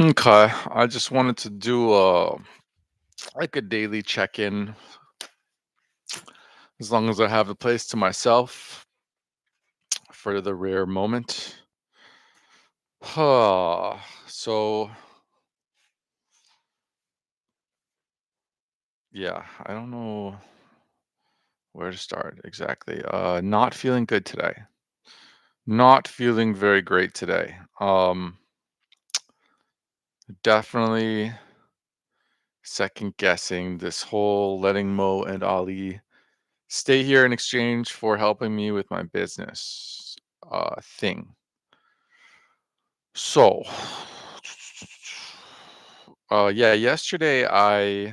Okay, I just wanted to do like a daily check-in as long as I have a place to myself for the rare moment. So yeah, I don't know where to start exactly. Not feeling good today. Not feeling very great today. Definitely second guessing this whole letting Mo and Ali stay here in exchange for helping me with my business thing. So, yeah, yesterday I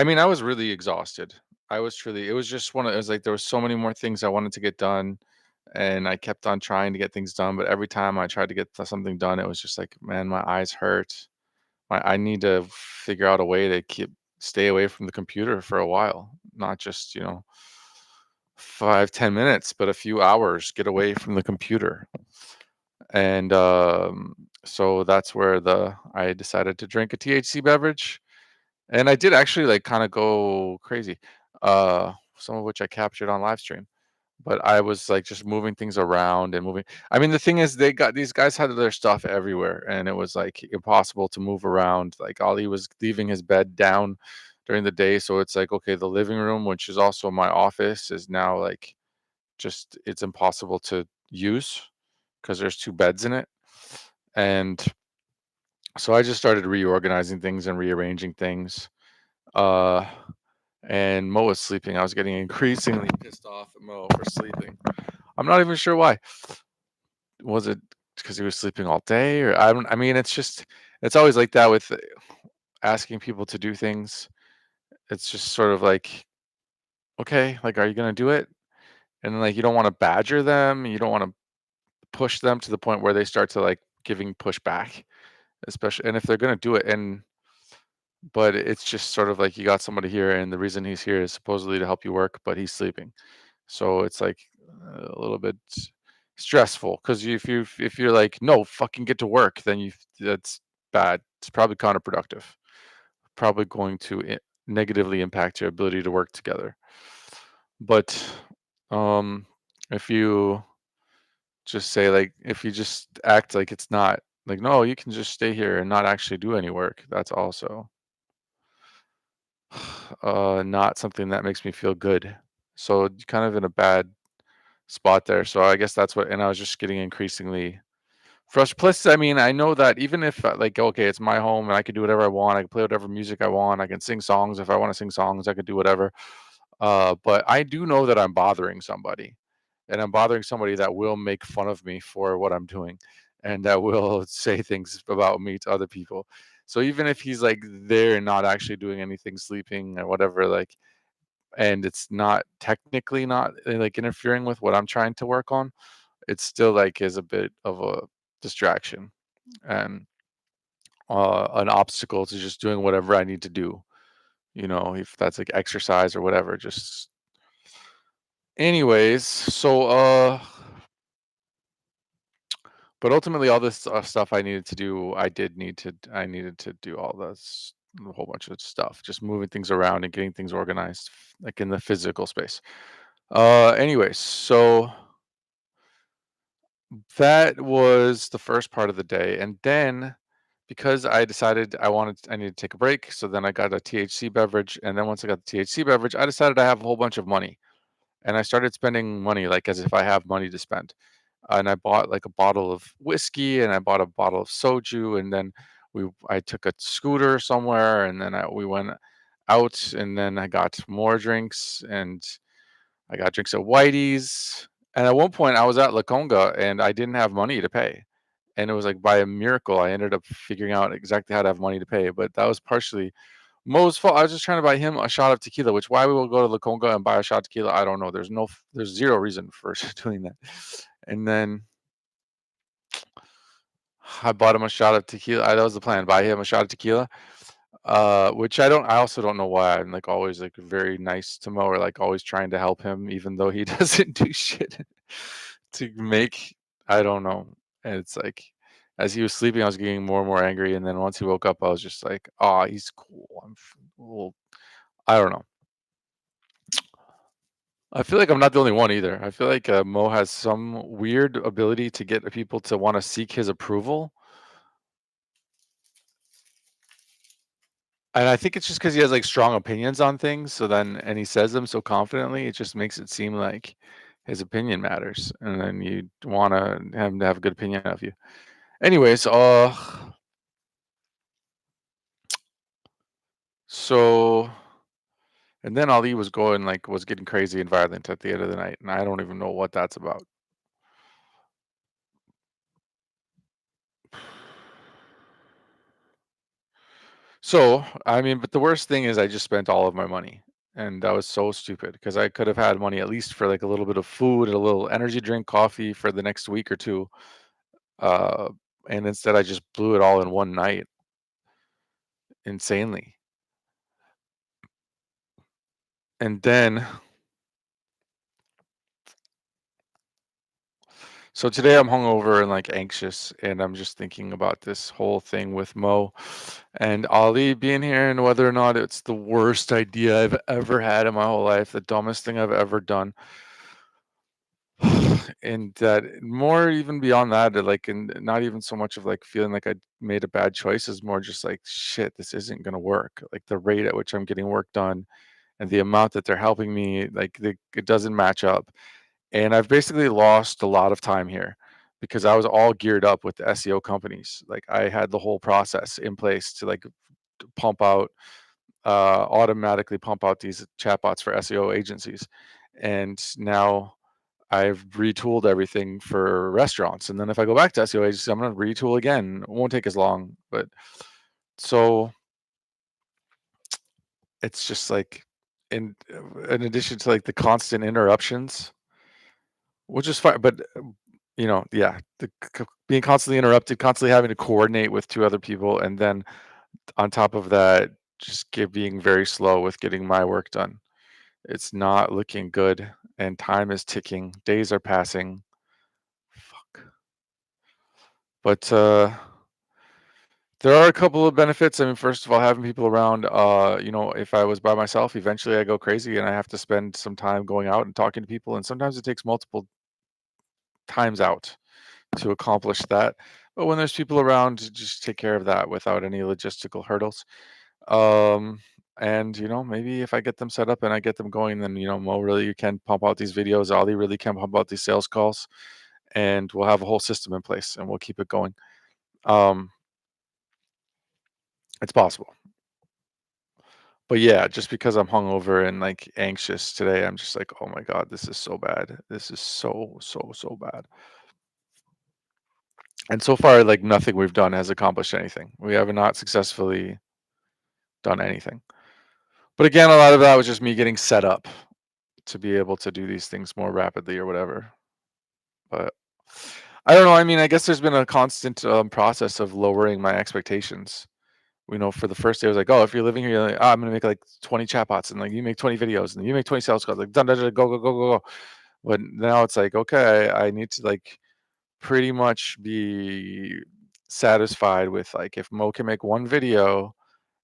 mean, I was really exhausted. I was truly it was just one of it was like there was so many more things I wanted to get done and I kept on trying to get things done, but every time I tried to get something done, it was just like, man, my eyes hurt. I need to figure out a way to stay away from the computer for a while, not just, 5, 10 minutes, but a few hours, get away from the computer. And so that's where the I decided to drink a THC beverage, and I did actually like kind of go crazy, some of which I captured on live stream. But I was like just moving things around and moving. I mean, the thing is, these guys had their stuff everywhere, and it was like impossible to move around. Like Ali was leaving his bed down during the day, so it's like okay, the living room, which is also my office, is now like just it's impossible to use because there's two beds in it. And so I just started reorganizing things and rearranging things. Uh, and Mo was sleeping. I was getting increasingly pissed off at Mo for sleeping. I'm not even sure why. Was it because he was sleeping all day, or I don't? I mean, it's always like that with asking people to do things. It's just sort of like, okay, like, are you gonna do it? And then, like, you don't want to badger them. You don't want to push them to the point where they start to like giving pushback, especially, and if they're gonna do it, and but it's just sort of like you got somebody here, and the reason he's here is supposedly to help you work, but he's sleeping. So it's like a little bit stressful because if you're like, no, fucking get to work, then that's bad. It's probably counterproductive. Probably going to negatively impact your ability to work together. But um, if you just say like, if you just act like it's not like, no, you can just stay here and not actually do any work. That's also not something that makes me feel good. So kind of in a bad spot there. So I guess that's what, and I was just getting increasingly frustrated. Plus, I mean, I know that even if like, okay, it's my home and I can do whatever I want, I can play whatever music I want, I can sing songs if I want to sing songs, I could do whatever. But I do know that I'm bothering somebody, and I'm bothering somebody that will make fun of me for what I'm doing, and that will say things about me to other people. So even if he's like there and not actually doing anything, sleeping or whatever, like, and it's not technically not like interfering with what I'm trying to work on, it still like is a bit of a distraction and an obstacle to just doing whatever I need to do. If that's like exercise or whatever. Just anyways, so but ultimately all this stuff I needed to do, I needed to do all this a whole bunch of stuff, just moving things around and getting things organized, like in the physical space. Anyways, so that was the first part of the day, and then because I decided I needed to take a break, so then I got a THC beverage, and then once I got the THC beverage, I decided I have a whole bunch of money, and I started spending money like as if I have money to spend. And I bought like a bottle of whiskey, and I bought a bottle of soju, and then I took a scooter somewhere, and then we went out, and then I got more drinks, and I got drinks at Whitey's. And at one point, I was at La Conga, and I didn't have money to pay. And it was like by a miracle, I ended up figuring out exactly how to have money to pay. But that was partially Mo's fault. I was just trying to buy him a shot of tequila, which why we will go to La Conga and buy a shot of tequila, I don't know. There's zero reason for doing that. And then I bought him a shot of tequila. That was the plan. Buy him a shot of tequila. Which I also don't know why I'm like always like very nice to Mo, or like always trying to help him, even though he doesn't do shit to make, I don't know. And it's like, As he was sleeping, I was getting more and more angry, and then once he woke up, I was just like, "Oh, he's cool." Well, I don't know. I feel like I'm not the only one either. I feel like Mo has some weird ability to get people to want to seek his approval, and I think it's just because he has like strong opinions on things. So then, and he says them so confidently, it just makes it seem like his opinion matters, and then you want to have him to have a good opinion of you. Anyways, so and then Ali was getting crazy and violent at the end of the night, and I don't even know what that's about. So, I mean, but the worst thing is I just spent all of my money, and that was so stupid because I could have had money at least for like a little bit of food and a little energy drink, coffee for the next week or two. Uh, and instead I just blew it all in one night insanely. And then so today I'm hungover and like anxious, and I'm just thinking about this whole thing with Mo and Ali being here and whether or not it's the worst idea I've ever had in my whole life, the dumbest thing I've ever done. And that more even beyond that, like, and not even so much of like feeling like I made a bad choice is more just like, shit, this isn't gonna work. Like the rate at which I'm getting work done and the amount that they're helping me, like it doesn't match up. And I've basically lost a lot of time here because I was all geared up with the SEO companies. Like I had the whole process in place to like pump out, automatically pump out these chatbots for SEO agencies. And now I've retooled everything for restaurants. And then if I go back to SEO agency, I'm going to retool again. It won't take as long. But so it's just like, in addition to like the constant interruptions, which is fine, but yeah, being constantly interrupted, constantly having to coordinate with two other people, and then on top of that, just being very slow with getting my work done. It's not looking good, and time is ticking. Days are passing. Fuck. But there are a couple of benefits. I mean, first of all, having people around. If I was by myself, eventually I go crazy, and I have to spend some time going out and talking to people, and sometimes it takes multiple times out to accomplish that. But when there's people around to just take care of that without any logistical hurdles. Um, and maybe if I get them set up and I get them going, then Mo really can pump out these videos. Ali really can pump out these sales calls, and we'll have a whole system in place and we'll keep it going. Um, it's possible. But yeah, just because I'm hungover and like anxious today, I'm just like, oh my God, this is so bad. This is so, so, so bad. And so far, like nothing we've done has accomplished anything. We have not successfully done anything. But again, a lot of that was just me getting set up to be able to do these things more rapidly or whatever. But I don't know. I mean, I guess there's been a constant process of lowering my expectations. For the first day, I was like, oh, if you're living here, you're like, I'm gonna make like 20 chatbots, and like you make 20 videos, and you make 20 sales calls, like dun, dun, dun, go, go, go, go, go. But now it's like, okay, I need to like pretty much be satisfied with like if Mo can make one video,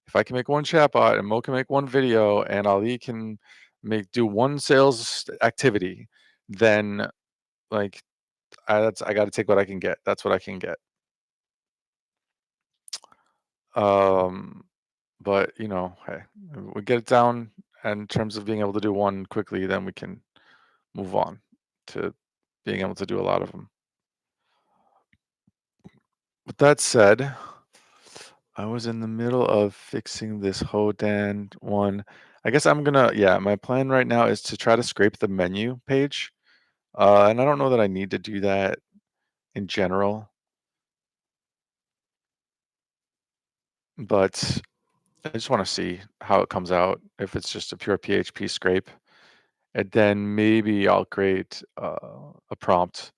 if I can make one chatbot, and Mo can make one video, and Ali can do one sales activity, then like I got to take what I can get. That's what I can get. Um, but hey, we get it down in terms of being able to do one quickly, then we can move on to being able to do a lot of them. With that said, I was in the middle of fixing this Hodan one. I guess yeah, my plan right now is to try to scrape the menu page. And I don't know that I need to do that in general, but I just want to see how it comes out if it's just a pure PHP scrape. And then maybe I'll create a prompt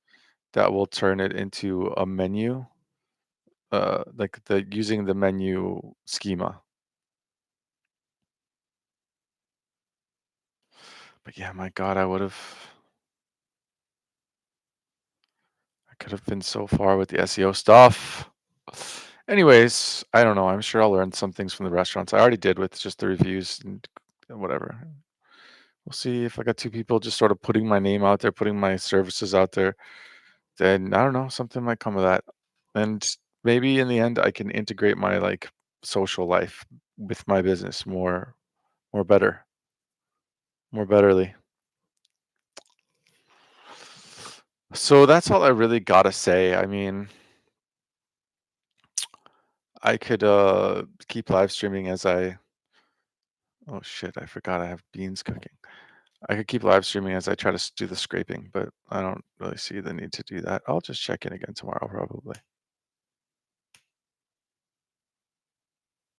that will turn it into a menu, like the using the menu schema. But yeah, my God, could have been so far with the SEO stuff. Anyways, I don't know. I'm sure I'll learn some things from the restaurants. I already did with just the reviews and whatever. We'll see if I got two people just sort of putting my name out there, putting my services out there, then I don't know, something might come of that. And maybe in the end I can integrate my like social life with my business more better, more betterly. So that's all I really gotta say. I mean, I could keep live streaming as I oh shit, I forgot I have beans cooking. I could keep live streaming as I try to do the scraping, but I don't really see the need to do that. I'll just check in again tomorrow probably.